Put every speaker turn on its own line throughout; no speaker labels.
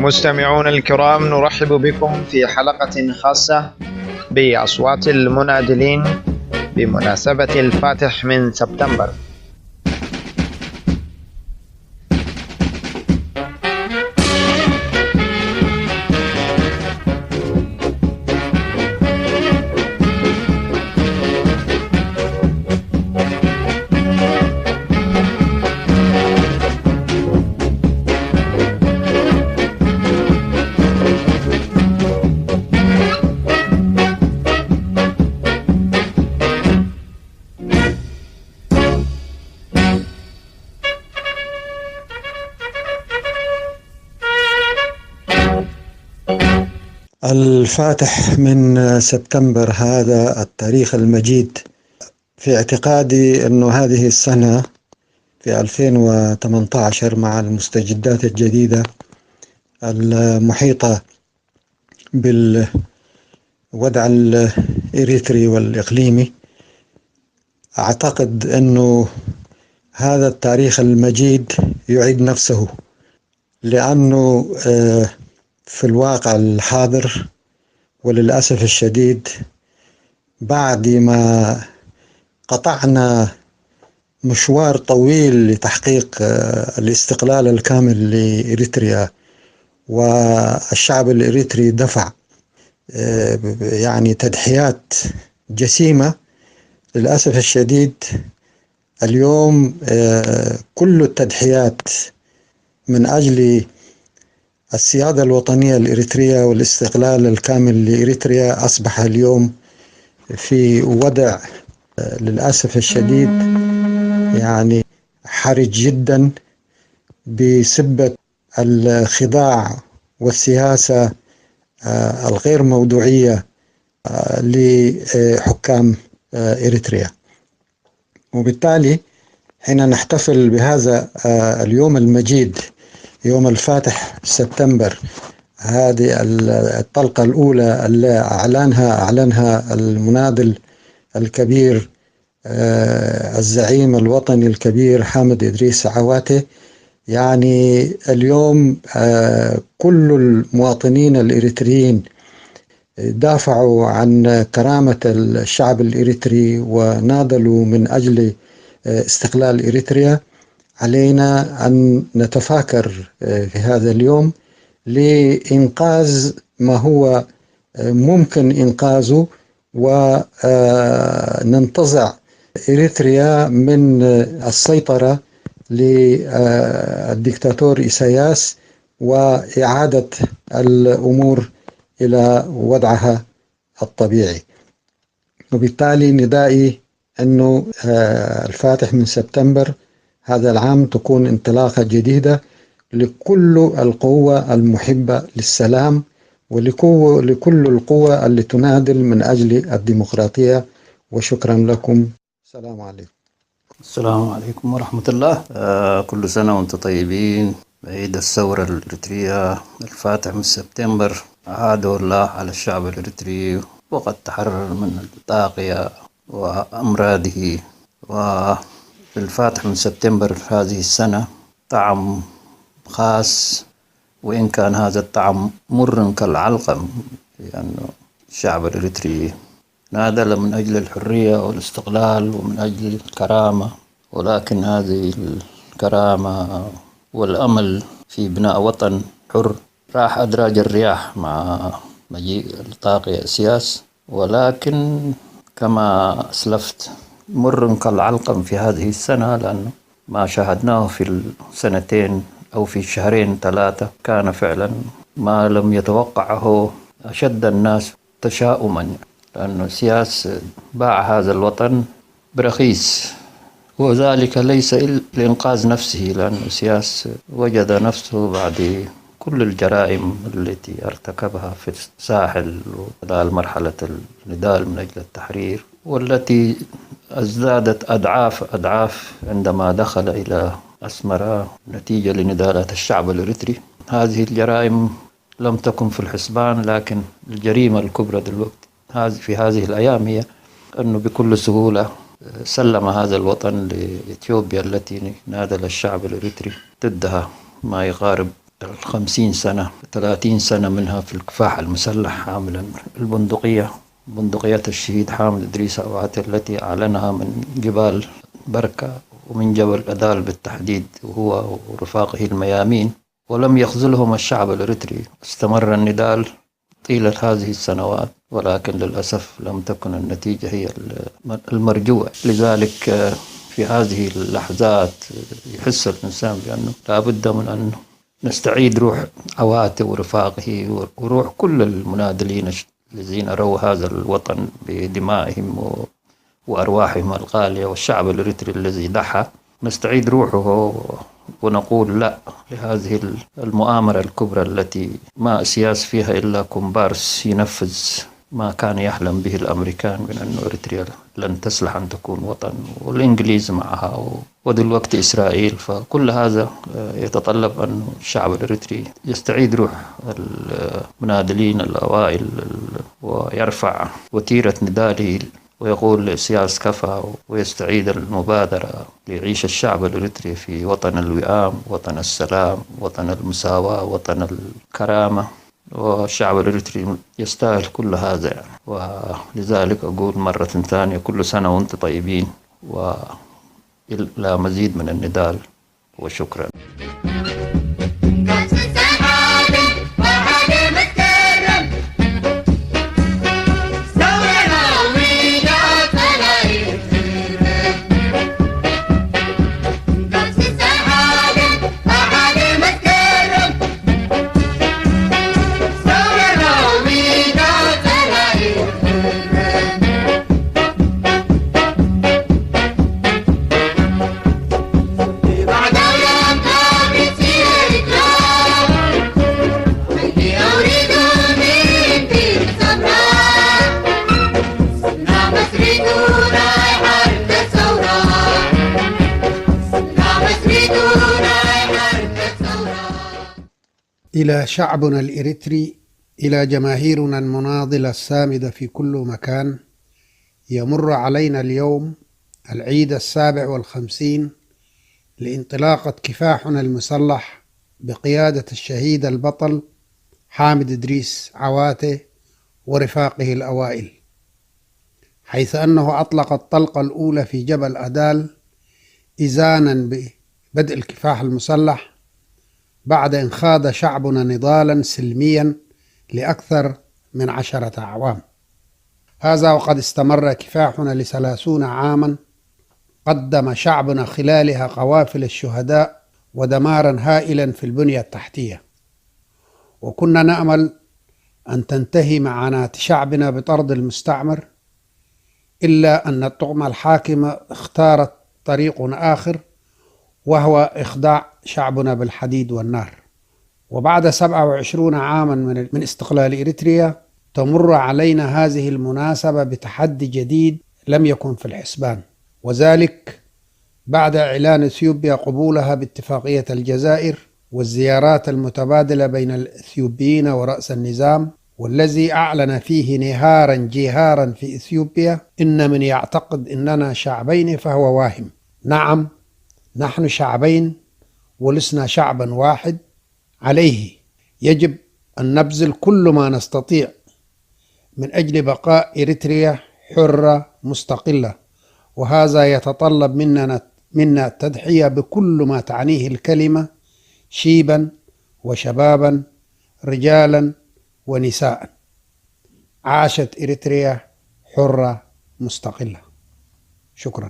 مستمعون الكرام، نرحب بكم في حلقة خاصة بأصوات المنادلين بمناسبة الفاتح من سبتمبر.
الفاتح من سبتمبر، هذا التاريخ المجيد. في اعتقادي أنه هذه السنة في 2018 مع المستجدات الجديدة المحيطة بالوضع الإريتري والإقليمي، أعتقد أنه هذا التاريخ المجيد يعيد نفسه، لأنه في الواقع الحاضر وللأسف الشديد بعد ما قطعنا مشوار طويل لتحقيق الاستقلال الكامل لإريتريا، والشعب الإريتري دفع يعني تضحيات جسيمة. للأسف الشديد اليوم كل التضحيات من أجل السيادة الوطنية الإريترية والاستقلال الكامل لإريتريا أصبح اليوم في وضع للأسف الشديد يعني حرج جدا، بسبب الخضاع والسياسة الغير موضوعية لحكام إريتريا. وبالتالي حين نحتفل بهذا اليوم المجيد، يوم الفاتح سبتمبر، هذه الطلقة الأولى اللي أعلنها المناضل الكبير الزعيم الوطني الكبير حامد إدريس عواتي. يعني اليوم كل المواطنين الإريتريين دافعوا عن كرامة الشعب الإريتري وناضلوا من أجل استقلال إريتريا. علينا أن نتفاكر في هذا اليوم لإنقاذ ما هو ممكن إنقاذه، وننتزع إريتريا من السيطرة للدكتاتور إيساياس، وإعادة الأمور إلى وضعها الطبيعي. وبالتالي ندائي أنه الفاتح من سبتمبر هذا العام تكون انطلاقة جديدة لكل القوى المحبة للسلام، ولكل القوى اللي تنادل من أجل الديمقراطية. وشكرا لكم. السلام عليكم.
السلام عليكم ورحمة الله. كل سنة وانتم طيبين بعيد الثورة الإريترية الفاتح من سبتمبر. عاده الله على الشعب الإريتري وقد تحرر من الطاغية وأمراده. وفي الفاتح من سبتمبر هذه السنة طعم خاص، وإن كان هذا الطعم مر كالعلقم، لأنه الشعب الإريتري نادل من أجل الحرية والاستقلال ومن أجل الكرامة، ولكن هذه الكرامة والأمل في بناء وطن حر راح أدراج الرياح مع مجيء الطاغية سياس. ولكن كما أسلفت مر كالعلقم في هذه السنة، لأنه ما شاهدناه في السنتين أو في شهرين ثلاثة كان فعلا ما لم يتوقعه أشد الناس تشاؤما، لأنه سياس باع هذا الوطن برخيص، وذلك ليس لإنقاذ نفسه، لأنه سياس وجد نفسه بعد كل الجرائم التي ارتكبها في الساحل وخلال مرحلة النضال من أجل التحرير، والتي ازدادت أضعاف عندما دخل إلى أسمرة نتيجة لنضالات الشعب الإريتري. هذه الجرائم لم تكن في الحسبان، لكن الجريمة الكبرى دلوقتي في هذه الأيام هي أنه بكل سهولة سلم هذا الوطن لإثيوبيا التي نادل الشعب الإريتري ضدها ما يقارب 50 سنة 30 سنة منها في الكفاح المسلح حاملا بندقية الشهيد حامد إدريس عواتي التي أعلنها من جبال بركة ومن جبل أدال بالتحديد وهو ورفاقه الميامين، ولم يخذلهم الشعب الإريتري. استمر النضال طيلة هذه السنوات، ولكن للأسف لم تكن النتيجة هي المرجوة. لذلك في هذه اللحظات يحس الإنسان بأنه لا بد من أن نستعيد روح عواتي ورفاقه وروح كل المناضلين الذين رووا هذا الوطن بدمائهم وأرواحهم الغالية، والشعب الإريتري الذي ضحى. نستعيد روحه ونقول لا لهذه المؤامرة الكبرى التي ما أسياس فيها إلا كومبارس ينفذ ما كان يحلم به الأمريكان من أن إريتريا لن تصلح أن تكون وطن، والإنجليز معها ودلوقتي إسرائيل. فكل هذا يتطلب أن الشعب الإريتري يستعيد روح المناضلين الأوائل ويرفع وتيرة نضاله ويقول لسياس كفى، ويستعيد المبادرة ليعيش الشعب الإريتري في وطن الوئام، وطن السلام، وطن المساواة، وطن الكرامة. والشعب الإريتري يستاهل كل هذا ولذلك أقول مرة ثانية كل سنة وأنتم طيبين، وإلى مزيد من النضال، وشكرا.
إلى شعبنا الإريتري، إلى جماهيرنا المناضلة السامدة في كل مكان، يمر علينا اليوم العيد 57 لانطلاقة كفاحنا المسلح بقيادة الشهيد البطل حامد إدريس عواتي ورفاقه الأوائل، حيث أنه أطلق الطلقة الأولى في جبل أدال إذانا ببدء الكفاح المسلح بعد أن خاض شعبنا نضالا سلميا لأكثر من 10 أعوام. هذا وقد استمر كفاحنا ل30 عاما، قدم شعبنا خلالها قوافل الشهداء ودمارا هائلا في البنية التحتية، وكنا نأمل أن تنتهي معاناة شعبنا بطرد المستعمر، إلا أن الطغمة الحاكمة اختارت طريق آخر، وهو إخضاع شعبنا بالحديد والنار. وبعد 27 عاما من استقلال إريتريا تمر علينا هذه المناسبة بتحدي جديد لم يكن في الحسبان، وذلك بعد إعلان إثيوبيا قبولها باتفاقية الجزائر والزيارات المتبادلة بين الإثيوبيين ورأس النظام، والذي أعلن فيه نهارا جهارا في إثيوبيا: إن من يعتقد إننا شعبين فهو واهم. نعم، نحن شعبين ولسنا شعبا واحد. عليه يجب أن نبذل كل ما نستطيع من أجل بقاء إريتريا حرة مستقلة، وهذا يتطلب منا التضحية بكل ما تعنيه الكلمة، شيبا وشبابا، رجالا ونساء. عاشت إريتريا حرة مستقلة. شكرا.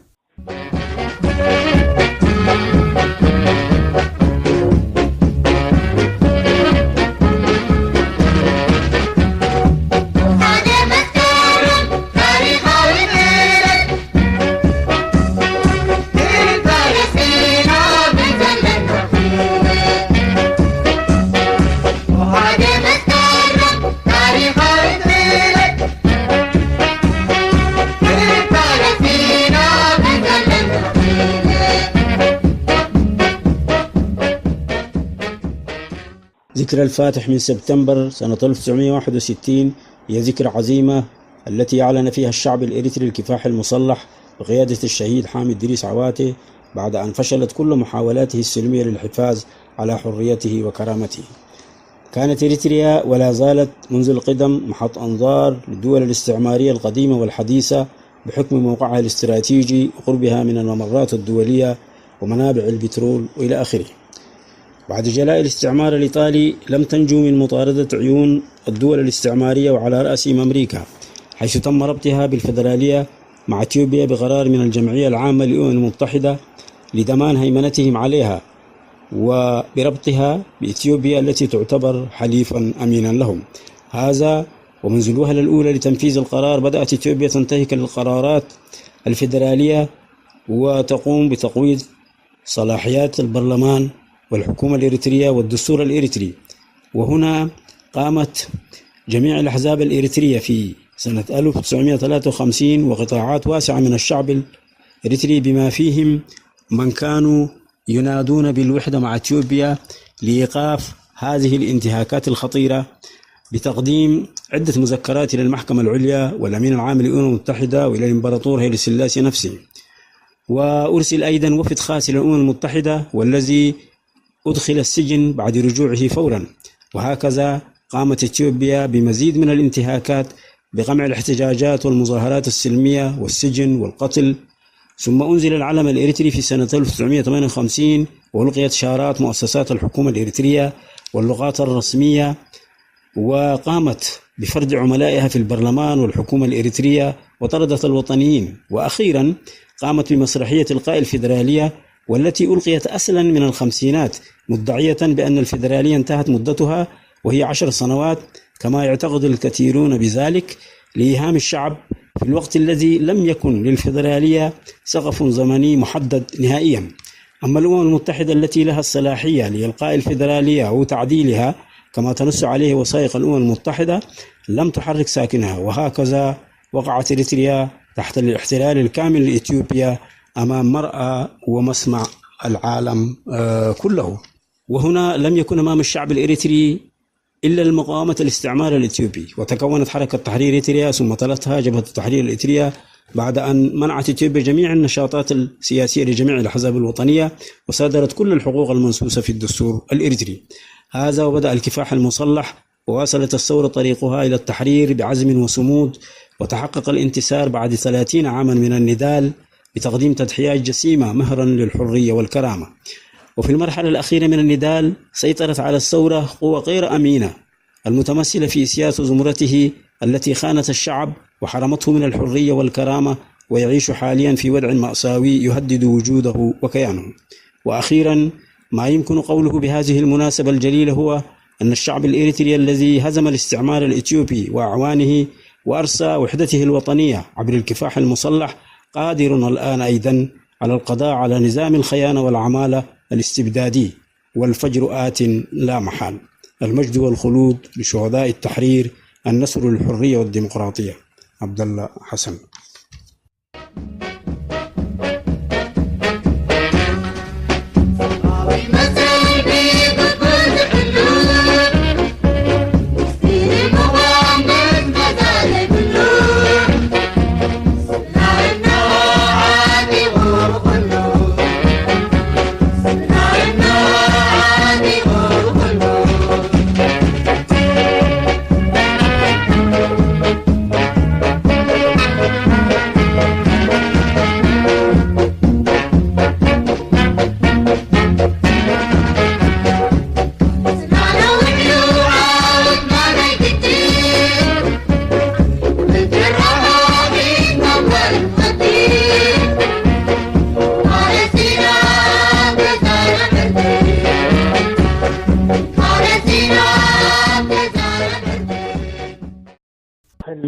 ذكرى الفاتح من سبتمبر سنة 1961 هي ذكرى عظيمة التي أعلن فيها الشعب الإريتري الكفاح المسلح بقيادة الشهيد حامد إدريس عواتي بعد أن فشلت كل محاولاته السلمية للحفاظ على حريته وكرامته. كانت إريتريا ولا زالت منذ القدم محط أنظار للدول الاستعمارية القديمة والحديثة بحكم موقعها الاستراتيجي وقربها من الممرات الدولية ومنابع البترول وإلى آخره. بعد جلاء الاستعمار الإيطالي لم تنجو من مطاردة عيون الدول الاستعمارية وعلى رأسهم أمريكا، حيث تم ربطها بالفيدرالية مع إثيوبيا بقرار من الجمعية العامة للأمم المتحدة لضمان هيمنتهم عليها وبربطها بإثيوبيا التي تعتبر حليفا أمينا لهم. هذا ومنذ الوهلة الأولى لتنفيذ القرار بدأت إثيوبيا تنتهك القرارات الفيدرالية وتقوم بتقويض صلاحيات البرلمان والحكومة الإريترية والدستور الإريتري. وهنا قامت جميع الأحزاب الإريترية في سنة 1953 وقطاعات واسعة من الشعب الإريتري بما فيهم من كانوا ينادون بالوحدة مع إثيوبيا لإيقاف هذه الانتهاكات الخطيرة بتقديم عدة مذكرات إلى المحكمة العليا والأمين العام للأمم المتحدة وإلى الإمبراطور هيلي سلاسي نفسه. وأرسل أيضا وفد خاص إلى الأمم المتحدة والذي أدخل السجن بعد رجوعه فورا. وهكذا قامت إثيوبيا بمزيد من الانتهاكات بقمع الاحتجاجات والمظاهرات السلمية والسجن والقتل. ثم أنزل العلم الإريتري في سنة 1958 وألقيت شارات مؤسسات الحكومة الإريترية واللغات الرسمية، وقامت بفرض عملائها في البرلمان والحكومة الإريترية وطردت الوطنيين. وأخيرا قامت بمسرحية إلقاء الفيدرالية والتي ألقيت أصلا من الخمسينات مدعية بأن الفيدرالية انتهت مدتها وهي 10 سنوات كما يعتقد الكثيرون بذلك، لإيهام الشعب في الوقت الذي لم يكن للفيدرالية سقف زمني محدد نهائيا. أما الأمم المتحدة التي لها الصلاحية لإلقاء الفيدرالية أو تعديلها كما تنص عليه وثائق الأمم المتحدة لم تحرك ساكنها. وهكذا وقعت إريتريا تحت الاحتلال الكامل لإثيوبيا أمام مرأى ومسمع العالم كله. وهنا لم يكن أمام الشعب الإريتري إلا المقاومة الاستعمار الإثيوبي، وتكونت حركة تحرير إريتريا ثم تلتها جبهة التحرير الإريتريا بعد أن منعت إثيوبيا جميع النشاطات السياسية لجميع الأحزاب الوطنية وصادرت كل الحقوق المنصوصة في الدستور الإريتري. هذا وبدأ الكفاح المسلح وواصلت الثورة طريقها إلى التحرير بعزم وصمود، وتحقق الانتصار بعد 30 عاما من النضال بتقديم تضحيات جسيمة مهرا للحرية والكرامة. وفي المرحلة الأخيرة من النضال سيطرت على الثورة قوة غير أمينة المتمثلة في سياسة زمرته التي خانت الشعب وحرمته من الحرية والكرامة، ويعيش حاليا في وضع مأساوي يهدد وجوده وكيانه. وأخيرا ما يمكن قوله بهذه المناسبة الجليلة هو أن الشعب الإريتري الذي هزم الاستعمار الإثيوبي وأعوانه وأرسى وحدته الوطنية عبر الكفاح المسلح قادر الآن أيضا على القضاء على نظام الخيانة والعمالة الاستبدادي، والفجر آت لا محال. المجد والخلود لشهداء التحرير، النصر للحرية والديمقراطية. عبد الله حسن.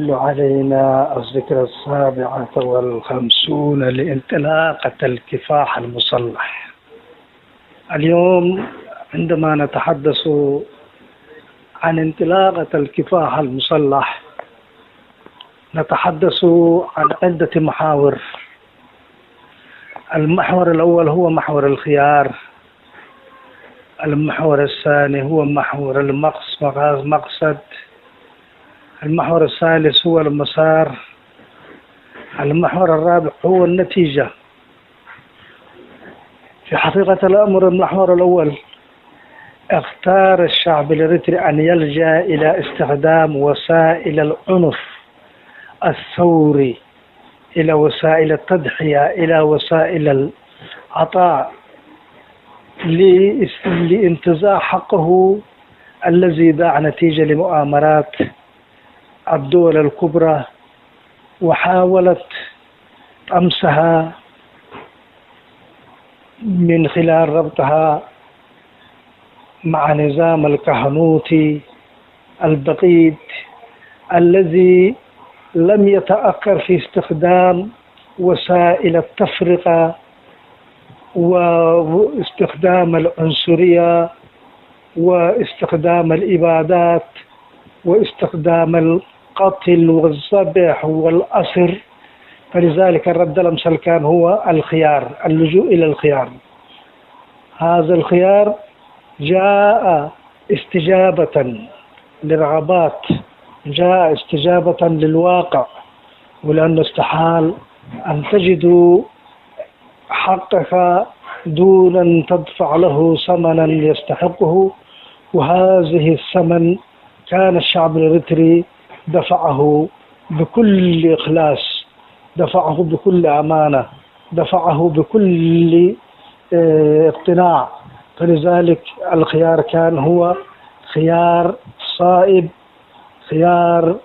علينا الذكرى 57 لانطلاقة الكفاح المسلح. اليوم عندما نتحدث عن انطلاقة الكفاح المسلح نتحدث عن عدة محاور. المحور الأول هو محور الخيار، المحور الثاني هو محور المقصد، المحور الثالث هو المسار، المحور الرابع هو النتيجة. في حقيقة الأمر المحور الأول اختار الشعب الإريتري أن يلجأ إلى استخدام وسائل العنف الثوري، إلى وسائل التضحية، إلى وسائل العطاء لانتزاع حقه الذي ضاع نتيجة لمؤامرات الدول الكبرى، وحاولت طمسها من خلال ربطها مع نظام الكهنوتي البغيض الذي لم يتأخر في استخدام وسائل التفرقة واستخدام العنصرية واستخدام الإبادات واستخدام القتل والذبح والأسر. فلذلك الرد الأمثل كان هو الخيار، اللجوء إلى الخيار. هذا الخيار جاء استجابة لرغبات، جاء استجابة للواقع، ولأنه استحال أن تجدوا حقك دون أن تدفع له ثمنا يستحقه، وهذه الثمن كان الشعب الإريتري دفعه بكل إخلاص، دفعه بكل أمانة، دفعه بكل اقتناع. فلذلك الخيار كان هو خيار صائب، خيار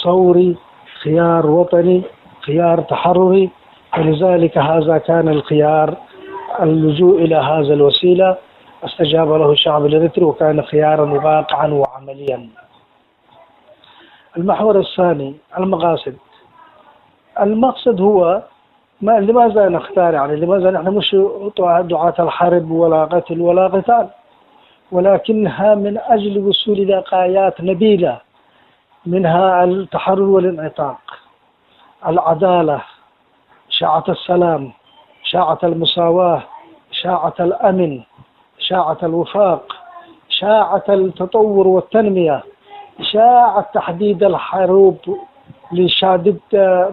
ثوري، خيار وطني، خيار تحرري. فلذلك هذا كان الخيار، اللجوء إلى هذا الوسيلة استجاب له الشعب الإريتري، وكان خيارا واقعا وعمليا. المحور الثاني المقاصد. المقصد هو لماذا نختار، يعني لماذا نحن مش دعاة الحرب ولا قتل ولا قتال، ولكنها من أجل وصول إلى غايات نبيلة، منها التحرر والانعتاق، العدالة، إشاعة السلام، إشاعة المساواة، إشاعة الأمن، إشاعة الوفاق، إشاعة التطور والتنمية، إشاعة تحديد الحروب لشادة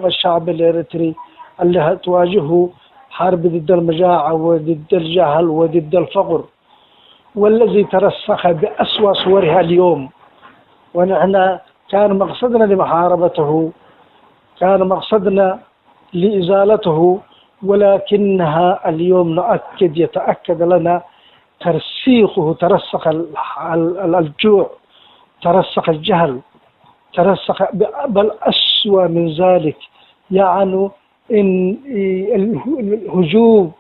الشعب الإريتري اللي تواجهه حرب ضد المجاعة وضد الجهل وضد الفقر، والذي ترسخ بأسوأ صورها اليوم. ونحن كان مقصدنا لمحاربته، كان مقصدنا لإزالته، ولكنها اليوم يتأكد لنا ترسيخه، ترسخ الجوع، ترسخ الجهل، ترسخ، بل أسوأ من ذلك، يعني إن الهجوم،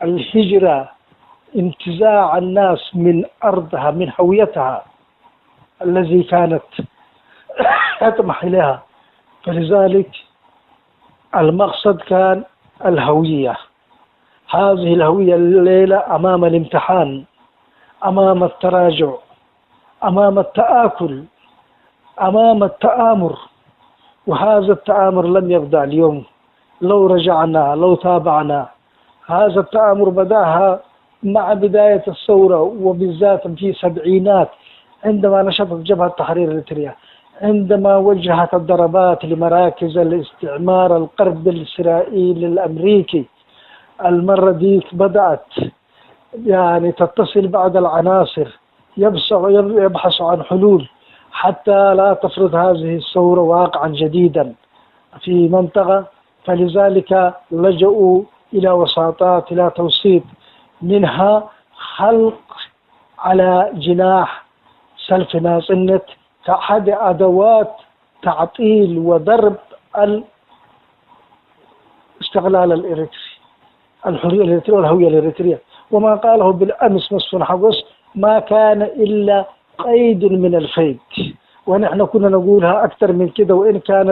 الهجرة، انتزاع الناس من أرضها، من هويتها الذي كانت تطمح إليها. فلذلك المقصد كان الهوية. هذه الهوية الليلة أمام الامتحان، أمام التراجع، أمام التآكل، أمام التآمر. وهذا التآمر لم يبدأ اليوم، لو رجعنا، لو تابعنا، هذا التآمر بدأها مع بداية الثورة، وبالذات في السبعينات عندما نشطت جبهة التحرير الإريترية، عندما وجهت الضربات لمراكز الاستعمار الغرب الإسرائيلي الأمريكي. المرة دي بدأت يعني تتصل بعض العناصر، يبحث عن حلول حتى لا تفرض هذه الثورة واقعا جديدا في منطقة. فلذلك لجأوا إلى وساطات، إلى توسيط، منها خلق على جناح سلف ناصنت كأحد أدوات تعطيل وضرب الاستغلال الإريتري، الحرية الإريترية والهوية الإريترية. وما قاله بالأمس مسفن حبس ما كان إلا قيد من الفيك، ونحن كنا نقولها أكثر من كده، وإن كان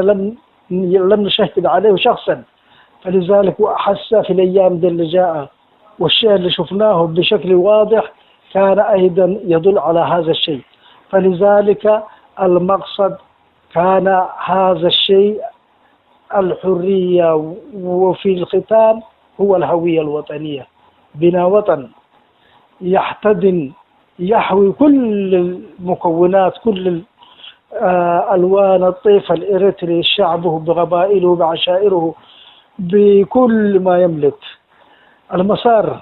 لم نشهد عليه شخصا. فلذلك وأحس في الأيام دي اللي جاء، والشيء اللي شفناه بشكل واضح كان أيضا يدل على هذا الشيء. فلذلك المقصد كان هذا الشيء، الحرية، وفي الختام هو الهوية الوطنية. بنا وطن يحتضن، يحوي كل المكونات، كل ألوان الطيف الإريتري، شعبه بقبائله بعشائره بكل ما يملك. المسار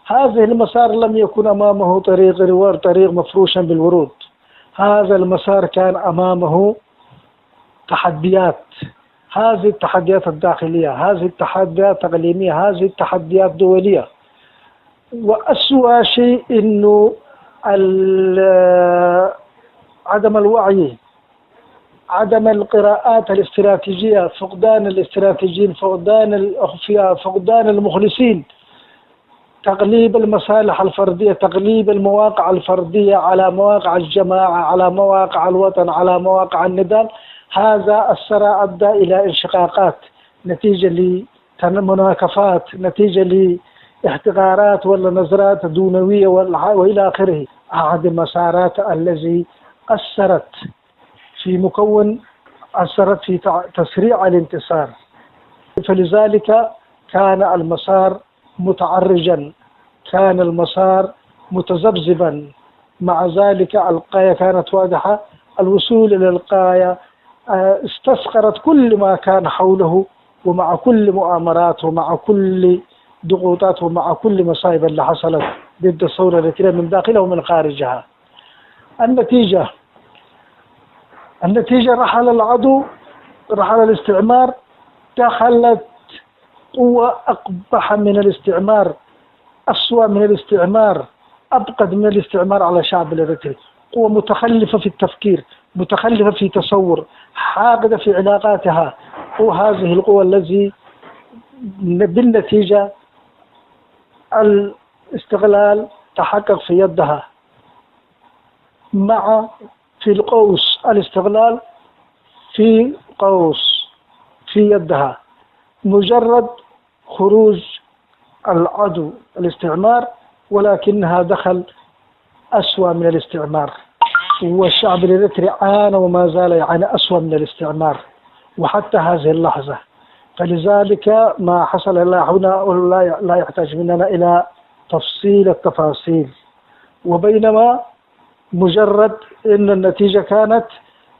هذه المسار لم يكن أمامه طريق مفروشا بالورود. هذا المسار كان أمامه تحديات، هذه التحديات الداخلية، هذه التحديات الإقليمية، هذه التحديات الدولية. وأسوأ شيء إنه عدم الوعي، عدم القراءات الاستراتيجية، فقدان الاستراتيجيين، فقدان الأخفياء، فقدان المخلصين، تقليب المصالح الفردية، تقليب المواقع الفردية على مواقع الجماعة، على مواقع الوطن، على مواقع النضال. هذا الصراع أدى إلى انشقاقات نتيجة لمناكفات، نتيجة لاحتقارات ولا نظرات دونوية وإلى آخره. أحد المسارات الذي أثرت في تسريع الانتصار. فلذلك كان المسار متعرجا، كان المسار متذبذبا، مع ذلك الغاية كانت واضحة. الوصول إلى الغاية استصغرت كل ما كان حوله، ومع كل مؤامرات ومع كل ضغوطات ومع كل مصائب اللي حصلت ضد الثورة الإريترية من داخلها ومن خارجها. النتيجة رحل العدو، رحل الاستعمار، دخلت قوة أقبح من الاستعمار، أسوأ من الاستعمار، أبقد من الاستعمار على الشعب الإريتري. قوة متخلفة في التفكير، متخلفة في تصور، حاقدة في علاقاتها. وهذه القوة التي بالنتيجة الاستغلال تحقق في يدها، مع في القوس الاستغلال في قوس في يدها. مجرد خروج العدو الاستعمار، ولكنها دخل أسوأ من الاستعمار، والشعب الإريتري عانى وما زال يعاني أسوأ من الاستعمار وحتى هذه اللحظة. فلذلك ما حصل هنا لا يحتاج مننا إلى تفصيل التفاصيل. وبينما مجرد أن النتيجة كانت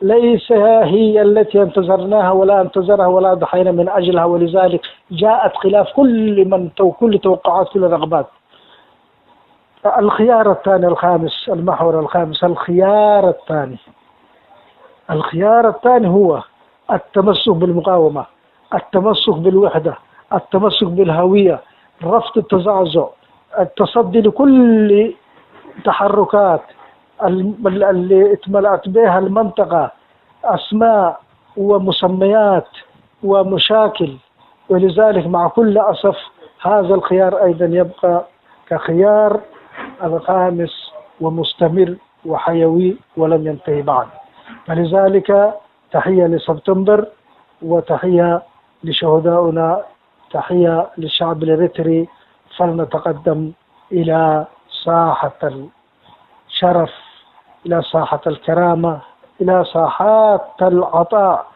ليس هي التي انتظرناها ولا انتظرها ولا ضحينا من أجلها، ولذلك جاءت خلاف كل توقعات، كل رغبات. الخيار الثاني الخامس، المحور الخامس، الخيار الثاني هو التمسك بالمقاومة، التمسك بالوحدة، التمسك بالهوية، رفض التزعزع، التصدي لكل تحركات اللي اتملأت بها المنطقة أسماء ومسميات ومشاكل. ولذلك مع كل أسف هذا الخيار أيضا يبقى كخيار الخامس ومستمر وحيوي ولم ينتهي بعد. فلذلك تحية لسبتمبر، وتحية لشهدائنا، تحية للشعب الإريتري. فلنتقدم إلى ساحة الشرف، إلى ساحة الكرامة، إلى ساحات العطاء.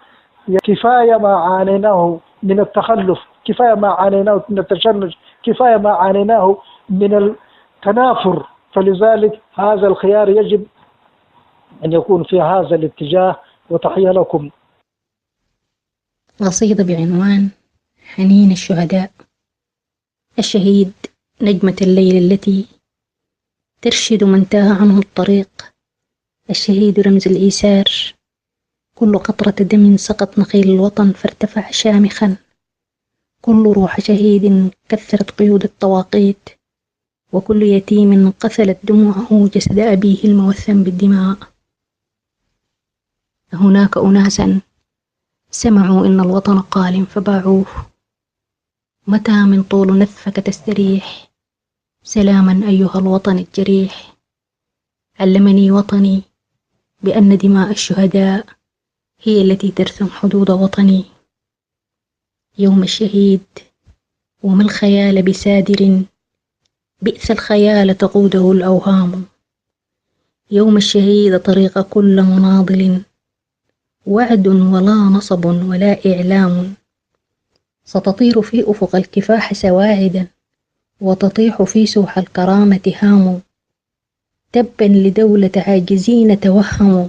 كفاية ما عانيناه من التخلف، كفاية ما عانيناه من التشنج، كفاية ما عانيناه من التنافر. فلذلك هذا الخيار يجب أن يكون في هذا الاتجاه. وتحية لكم.
قصيدة بعنوان حنين الشهداء. الشهيد نجمة الليل التي ترشد من تاه عنه الطريق، الشهيد رمز الإيثار، كل قطرة دم سقط نخيل الوطن فارتفع شامخا، كل روح شهيد كثرت قيود الطواقيت، وكل يتيم قثلت دموعه جسد أبيه الموثم بالدماء. هناك أناسا سمعوا إن الوطن قال فباعوه، متى من طول نفك تستريح، سلاما أيها الوطن الجريح. علمني وطني بأن دماء الشهداء هي التي ترسم حدود وطني. يوم الشهيد وما الخيال بسادر، بئس الخيال تقوده الأوهام. يوم الشهيد طريق كل مناضل، وعد ولا نصب ولا إعلام. ستطير في أفق الكفاح سواعدا، وتطيح في سوح الكرامة هام. تبا لدولة عاجزين توهموا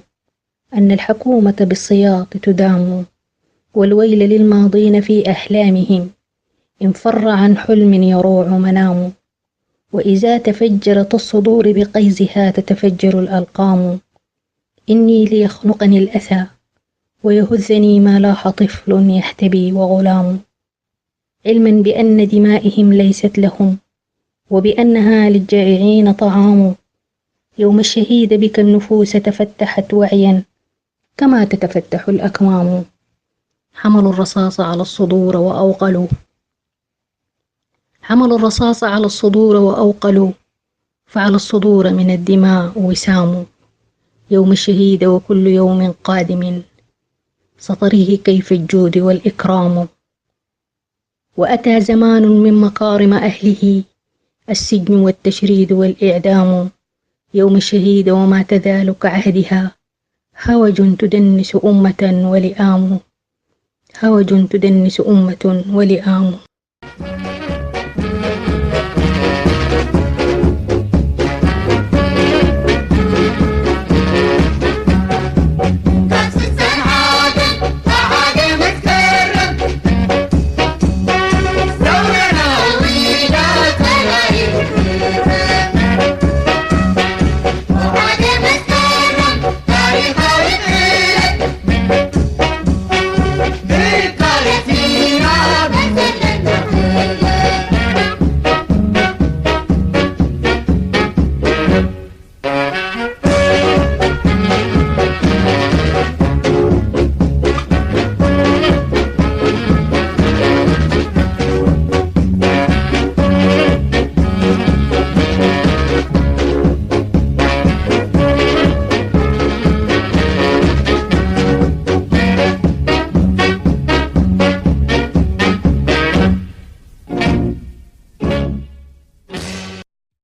أن الحكومة بالسياط تدام، والويل للماضين في أحلامهم إن فر عن حلم يروع منام. وإذا تفجرت الصدور بقيزها تتفجر الألقام. إني ليخنقني الأسى ويهزني ما لاح طفل يحتبي وغلام، علما بأن دمائهم ليست لهم وبأنها للجائعين طعام. يوم الشهيد بك النفوس تفتحت وعيا كما تتفتح الأكمام. حملوا الرصاص على الصدور وأوقلوا فعلى الصدور من الدماء وسام. يوم الشهيد وكل يوم قادم سطره كيف الجود والإكرام. وأتى زمان من مكارم أهله السجن والتشريد والإعدام. يوم الشهيد وما تزال كعهدها هوج تدنس أمة ولئام.